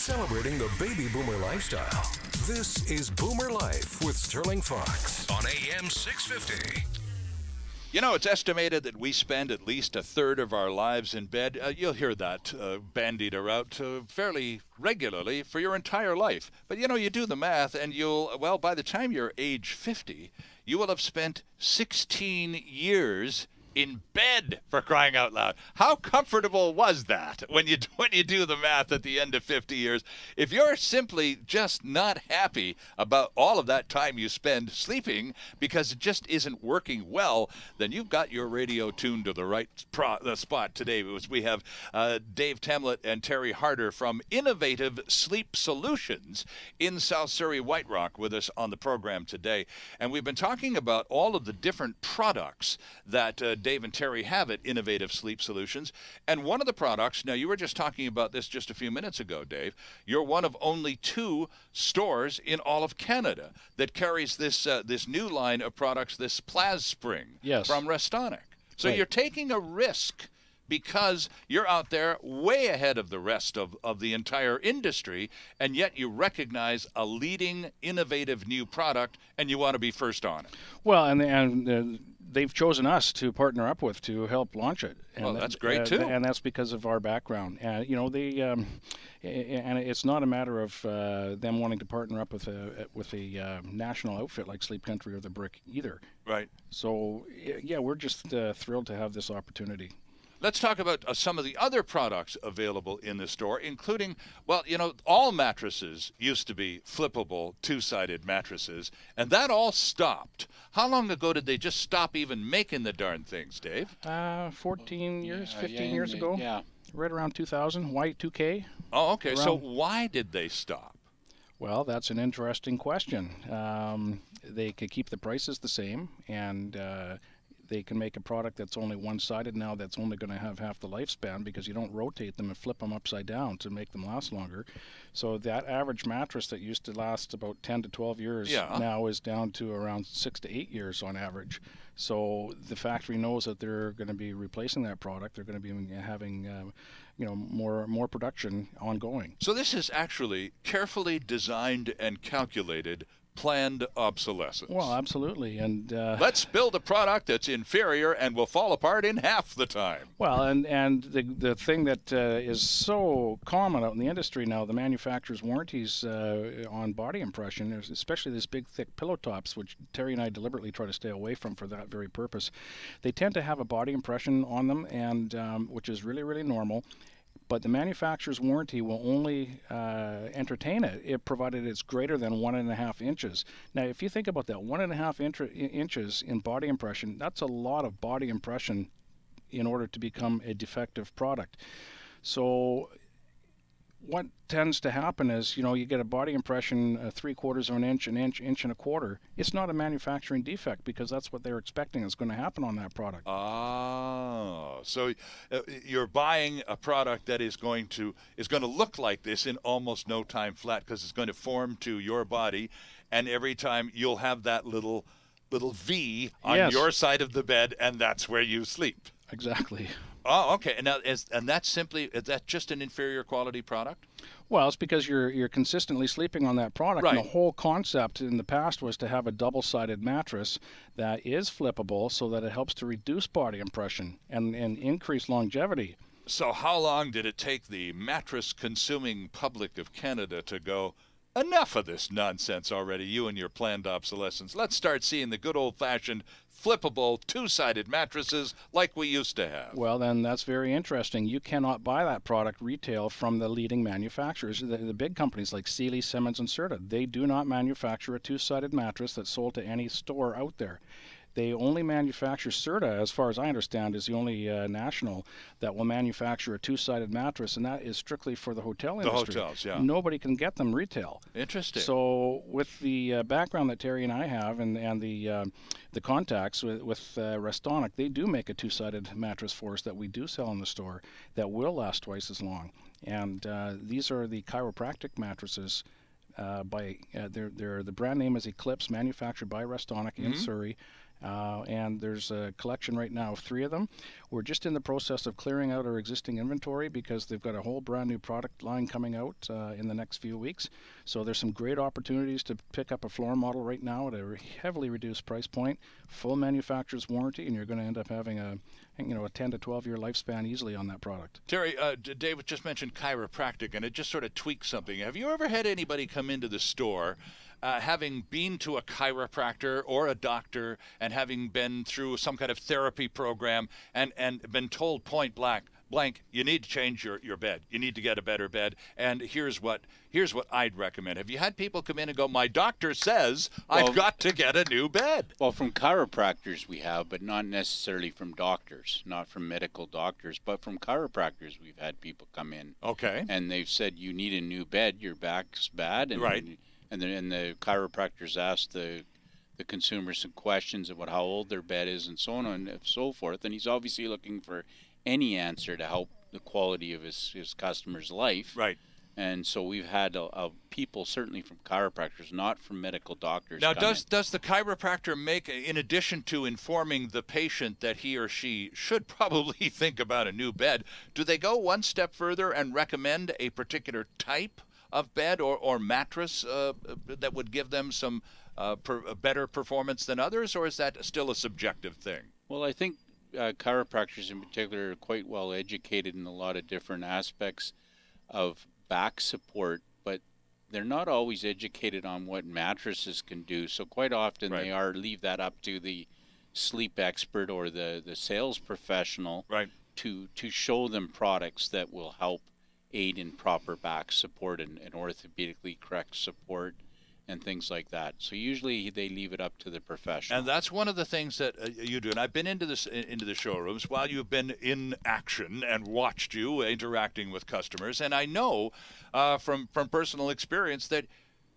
celebrating the baby boomer lifestyle. This is Boomer Life with Sterling Fox on AM 650. You know, it's estimated that we spend at least a third of our lives in bed. You'll hear that bandied around fairly regularly for your entire life. But, you know, you do the math and by the time you're age 50, you will have spent 16 years in bed, for crying out loud. How comfortable was that when you do the math at the end of 50 years? If you're simply just not happy about all of that time you spend sleeping because it just isn't working well, then you've got your radio tuned to the right spot today. We have Dave Temlett and Terry Harder from Innovative Sleep Solutions in South Surrey, White Rock with us on the program today. And we've been talking about all of the different products that Dave and Terry have at Innovative Sleep Solutions. And one of the products, now you were just talking about this just a few minutes ago, Dave. You're one of only 2 stores in all of Canada that carries this new line of products, this Spring from Restonic. So You're taking a risk because you're out there way ahead of the rest of the entire industry, and yet you recognize a leading, innovative new product, and you want to be first on it. Well, and they've chosen us to partner up with to help launch it. And that's great too. And that's because of our background. And and it's not a matter of them wanting to partner up with a national outfit like Sleep Country or The Brick either. Right. So yeah, we're just thrilled to have this opportunity. Let's talk about some of the other products available in the store, including, all mattresses used to be flippable, 2-sided mattresses, and that all stopped. How long ago did they just stop even making the darn things, Dave? 14 years, 15 years ago. Yeah. Right around 2000, Y2K. Oh, okay. So why did they stop? Well, that's an interesting question. They could keep the prices the same, and they can make a product that's only one-sided now that's only going to have half the lifespan because you don't rotate them and flip them upside down to make them last longer. So that average mattress that used to last about 10 to 12 years now is down to around 6 to 8 years on average. So the factory knows that they're going to be replacing that product. They're going to be having more production ongoing. So this is actually carefully designed and calculated planned obsolescence. Well, absolutely. And let's build a product that's inferior and will fall apart in half the time. Well, and the thing that is so common out in the industry now, the manufacturer's warranties on body impression, especially these big, thick pillow tops, which Terry and I deliberately try to stay away from for that very purpose. They tend to have a body impression on them, and which is really, really normal. But the manufacturer's warranty will only entertain it provided it's greater than 1.5 inches. Now, if you think about that, 1.5 inches in body impression, that's a lot of body impression in order to become a defective product. So what tends to happen is, you get a body impression 3/4 of an inch, inch and a quarter. It's not a manufacturing defect because that's what they're expecting is going to happen on that product. Oh, so you're buying a product that is going to look like this in almost no time flat because it's going to form to your body, and every time you'll have that little V on your side of the bed, and that's where you sleep. Exactly. Oh, okay. And now, is that just an inferior quality product? Well, it's because you're consistently sleeping on that product. Right. And the whole concept in the past was to have a double-sided mattress that is flippable so that it helps to reduce body impression and increase longevity. So how long did it take the mattress-consuming public of Canada to go, enough of this nonsense already, you and your planned obsolescence? Let's start seeing the good old-fashioned flippable 2-sided mattresses like we used to have. Well, then that's very interesting. You cannot buy that product retail from the leading manufacturers. The big companies like Sealy, Simmons, and Serta, they do not manufacture a 2-sided mattress that's sold to any store out there. They only manufacture Serta, as far as I understand, is the only national that will manufacture a 2-sided mattress, and that is strictly for the hotel industry. The hotels, yeah. Nobody can get them retail. Interesting. So with the background that Terry and I have and the contacts with Restonic, they do make a 2-sided mattress for us that we do sell in the store that will last twice as long. And these are the chiropractic mattresses. The brand name is Eclipse, manufactured by Restonic in Surrey. and there's a collection right now of 3 of them. We're just in the process of clearing out our existing inventory because they've got a whole brand new product line coming out in the next few weeks. So there's some great opportunities to pick up a floor model right now at a heavily reduced price point, full manufacturer's warranty, and you're going to end up having a 10 to 12 year lifespan easily on that product. Terry, David just mentioned chiropractic, and it just sort of tweaks something. Have you ever had anybody come into the store having been to a chiropractor or a doctor and having been through some kind of therapy program and been told point blank, you need to change your bed. You need to get a better bed, and here's what I'd recommend. Have you had people come in and go, my doctor says I've got to get a new bed? Well, from chiropractors we have, but not necessarily from doctors, not from medical doctors, but from chiropractors we've had people come in. Okay. And they've said, you need a new bed, your back's bad. And, right. And the chiropractors asked the consumer some questions about how old their bed is and so on and so forth. And he's obviously looking for any answer to help the quality of his customer's life. Right. And so we've had people, certainly from chiropractors, not from medical doctors. Now, does the chiropractor make, in addition to informing the patient that he or she should probably think about a new bed, do they go one step further and recommend a particular type of bed or mattress that would give them some better performance than others, or is that still a subjective thing? Well, I think chiropractors in particular are quite well educated in a lot of different aspects of back support, but they're not always educated on what mattresses can do. So quite often right. they leave that up to the sleep expert or the sales professional right. to show them products that will help aid in proper back support and orthopedically correct support and things like that. So usually they leave it up to the professional. And that's one of the things that you do. And I've been into the showrooms while you've been in action and watched you interacting with customers. And I know from personal experience that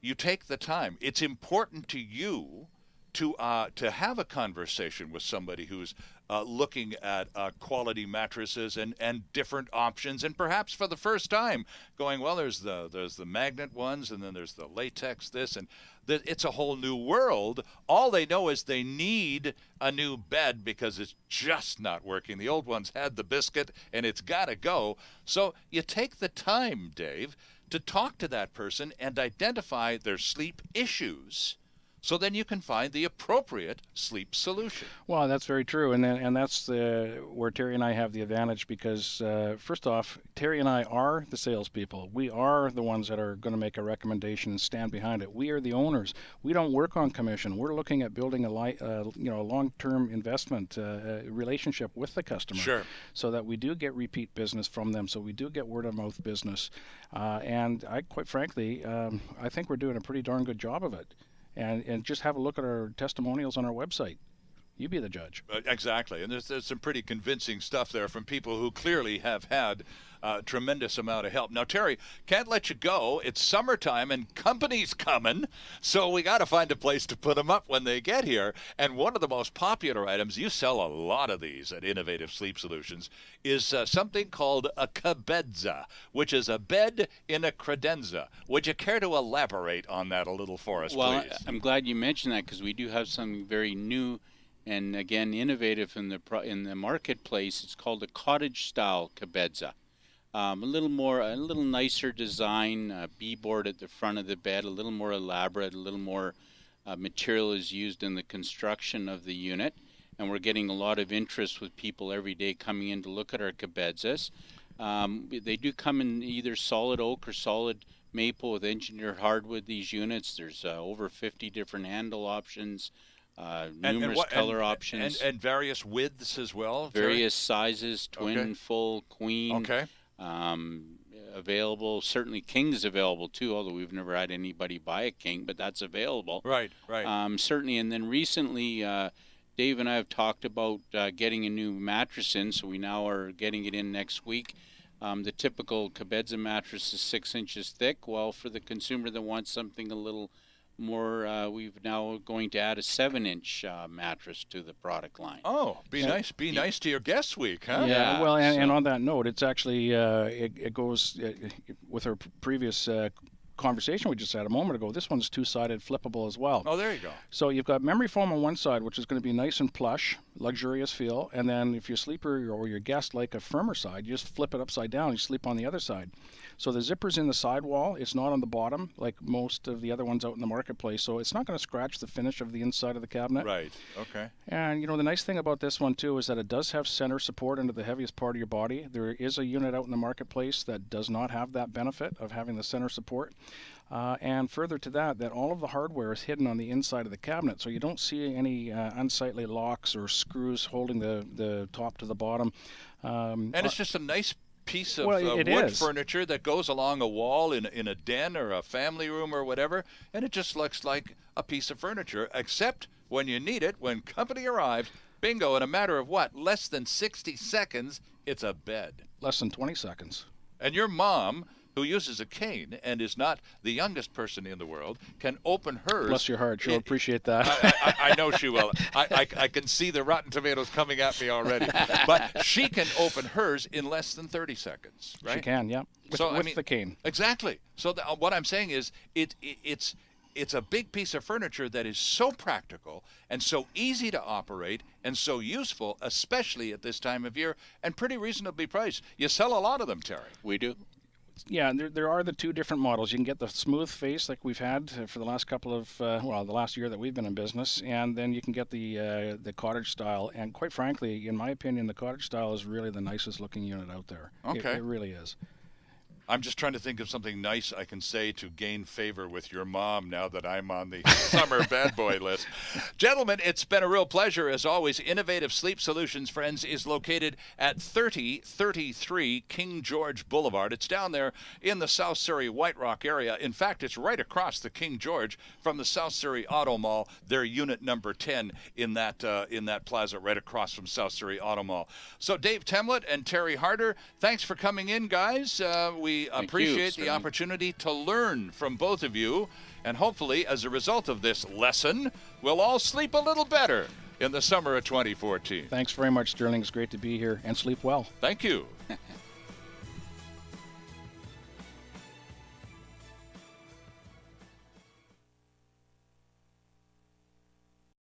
you take the time. It's important to you to have a conversation with somebody who's looking at quality mattresses and different options, and perhaps for the first time going, well, there's the magnet ones, and then there's the latex this, and it's a whole new world. All they know is they need a new bed because it's just not working. The old one's had the biscuit, and it's got to go. So you take the time, Dave, to talk to that person and identify their sleep issues, so then you can find the appropriate sleep solution. Well, that's very true, and that's where Terry and I have the advantage because, first off, Terry and I are the salespeople. We are the ones that are going to make a recommendation and stand behind it. We are the owners. We don't work on commission. We're looking at building a long-term investment relationship with the customer, sure, so that we do get repeat business from them, so we do get word-of-mouth business. And I, quite frankly, I think we're doing a pretty darn good job of it. And just have a look at our testimonials on our website. You be the judge. Exactly. And there's some pretty convincing stuff there from people who clearly have had a tremendous amount of help. Now, Terry, can't let you go. It's summertime and company's coming, so we got to find a place to put them up when they get here. And one of the most popular items, you sell a lot of these at Innovative Sleep Solutions, is something called a cabenza, which is a bed in a credenza. Would you care to elaborate on that a little for us, well, please? I'm glad you mentioned that because we do have something very new and again innovative in the marketplace. It's called a cottage-style cabenza. A little nicer design, B-board at the front of the bed, a little more elaborate, a little more material is used in the construction of the unit, and we're getting a lot of interest with people every day coming in to look at our cabenzas. They do come in either solid oak or solid maple with engineered hardwood, these units. There's over 50 different handle options, numerous color options. And various widths as well? Various sizes, twin, okay, full, queen. Okay. Available. Certainly king is available too, although we've never had anybody buy a king, but that's available. Right, right. Certainly, and then recently Dave and I have talked about getting a new mattress in, so we now are getting it in next week. The typical cabenza mattress is 6 inches thick. Well, for the consumer that wants something a little more, we've now going to add a 7-inch mattress to the product line. Oh, be nice to your guest week, huh? Yeah. Well, and on that note, it's actually it goes with our previous conversation we just had a moment ago, this one's two-sided flippable as well. Oh, there you go. So you've got memory foam on one side, which is going to be nice and plush, luxurious feel. And then if your sleeper or your guest like a firmer side, you just flip it upside down. You sleep on the other side. So the zipper's in the sidewall. It's not on the bottom like most of the other ones out in the marketplace. So it's not going to scratch the finish of the inside of the cabinet. Right. Okay. And, the nice thing about this one, too, is that it does have center support into the heaviest part of your body. There is a unit out in the marketplace that does not have that benefit of having the center support. And further to that all of the hardware is hidden on the inside of the cabinet, so you don't see any unsightly locks or screws holding the top to the bottom. And it's just a nice piece of wood furniture that goes along a wall in a den or a family room or whatever, and it just looks like a piece of furniture, except when you need it, when company arrives, bingo, in a matter of less than 60 seconds, it's a bed. Less than 20 seconds. And your mom, who uses a cane and is not the youngest person in the world, can open hers. Bless your heart. She'll appreciate that. I know she will. I can see the rotten tomatoes coming at me already. But she can open hers in less than 30 seconds, right? She can, yeah. With the cane. Exactly. So what I'm saying is it's a big piece of furniture that is so practical and so easy to operate and so useful, especially at this time of year, and pretty reasonably priced. You sell a lot of them, Terry. We do. Yeah, there are the two different models. You can get the smooth face like we've had for the last couple of, the last year that we've been in business, and then you can get the cottage style. And quite frankly, in my opinion, the cottage style is really the nicest looking unit out there. Okay. It really is. I'm just trying to think of something nice I can say to gain favor with your mom now that I'm on the summer bad boy list. Gentlemen, it's been a real pleasure as always. Innovative Sleep Solutions, friends, is located at 3033 King George Boulevard. It's down there in the South Surrey White Rock area. In fact, it's right across the King George from the South Surrey Auto Mall. They're unit number 10 in that plaza right across from South Surrey Auto Mall. So Dave Temlett and Terry Harder, thanks for coming in, guys. We appreciate the opportunity to learn from both of you, and hopefully as a result of this lesson, we'll all sleep a little better in the summer of 2014. Thanks very much, Sterling. It's great to be here, and sleep well. Thank you.